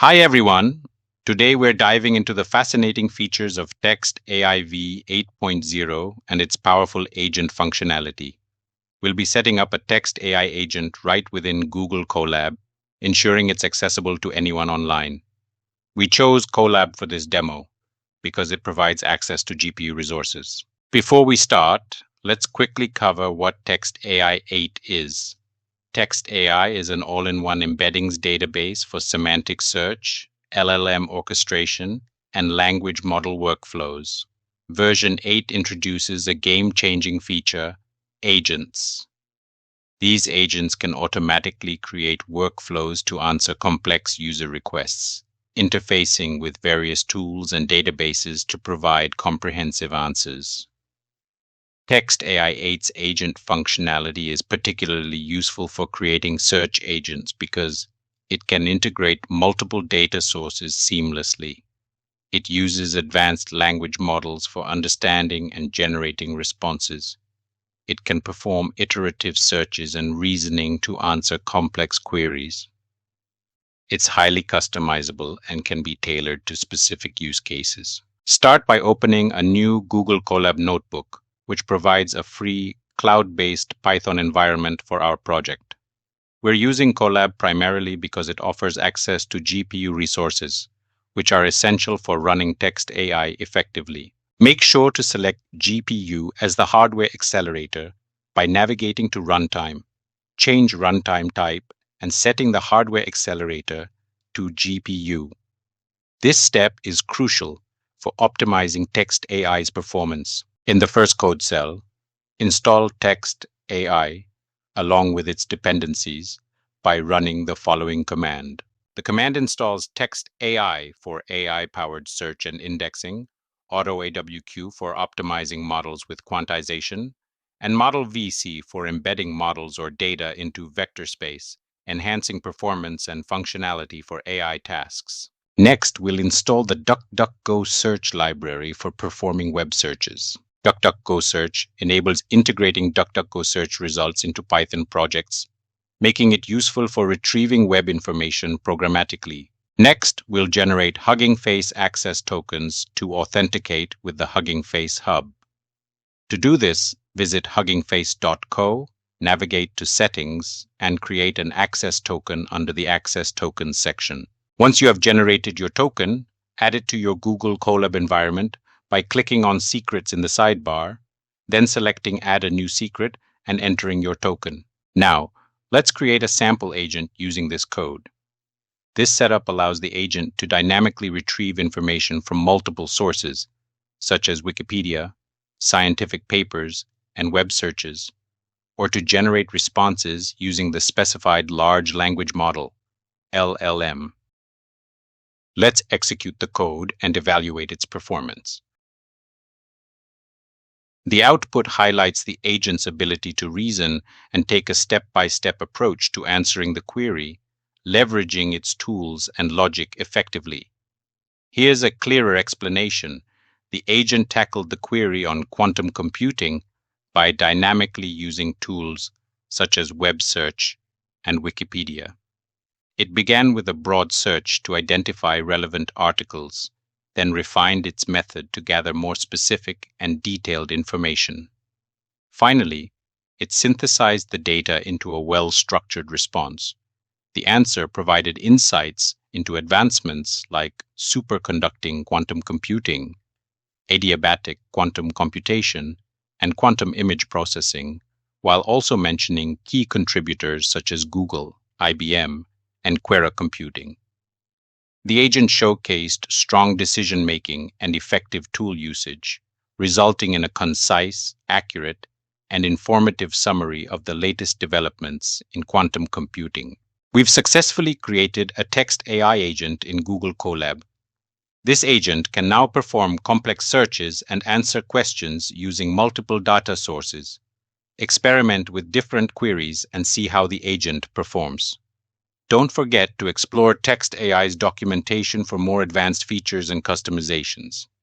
Hi everyone. Today we're diving into the fascinating features of Text AI v 8.0 and its powerful agent functionality. We'll be setting up a Text AI agent right within Google Colab, ensuring it's accessible to anyone online. We chose Colab for this demo because it provides access to GPU resources. Before we start, let's quickly cover what Text AI 8 is. Text AI is an all-in-one embeddings database for semantic search, LLM orchestration, and language model workflows. Version 8 introduces a game-changing feature, agents. These agents can automatically create workflows to answer complex user requests, interfacing with various tools and databases to provide comprehensive answers. Text AI 8's agent functionality is particularly useful for creating search agents because it can integrate multiple data sources seamlessly. It uses advanced language models for understanding and generating responses. It can perform iterative searches and reasoning to answer complex queries. It's highly customizable and can be tailored to specific use cases. Start by opening a new Google Colab notebook, which provides a free cloud-based Python environment for our project. We're using Colab primarily because it offers access to GPU resources, which are essential for running Text AI effectively. Make sure to select GPU as the hardware accelerator by navigating to Runtime, change runtime type, and setting the hardware accelerator to GPU. This step is crucial for optimizing Text AI's performance. In the first code cell, install Text AI along with its dependencies by running the following command. The command installs Text AI for AI-powered search and indexing, AutoAWQ for optimizing models with quantization, and Model VC for embedding models or data into vector space, enhancing performance and functionality for AI tasks. Next, we'll install the DuckDuckGo search library for performing web searches. DuckDuckGo search enables integrating DuckDuckGo search results into Python projects, making it useful for retrieving web information programmatically. Next, we'll generate Hugging Face access tokens to authenticate with the Hugging Face hub. To do this, visit huggingface.co, navigate to Settings, and create an access token under the Access Tokens section. Once you have generated your token, add it to your Google Colab environment by clicking on Secrets in the sidebar, then selecting Add a new secret and entering your token. Now, let's create a sample agent using this code. This setup allows the agent to dynamically retrieve information from multiple sources, such as Wikipedia, scientific papers, and web searches, or to generate responses using the specified large language model, LLM. Let's execute the code and evaluate its performance. The output highlights the agent's ability to reason and take a step-by-step approach to answering the query, leveraging its tools and logic effectively. Here's a clearer explanation. The agent tackled the query on quantum computing by dynamically using tools such as web search and Wikipedia. It began with a broad search to identify relevant articles, then refined its method to gather more specific and detailed information. Finally, it synthesized the data into a well-structured response. The answer provided insights into advancements like superconducting quantum computing, adiabatic quantum computation, and quantum image processing, while also mentioning key contributors such as Google, IBM, and Quera computing. The agent showcased strong decision-making and effective tool usage, resulting in a concise, accurate, and informative summary of the latest developments in quantum computing. We've successfully created a text AI agent in Google Colab. This agent can now perform complex searches and answer questions using multiple data sources. Experiment with different queries and see how the agent performs. Don't forget to explore Text AI's documentation for more advanced features and customizations.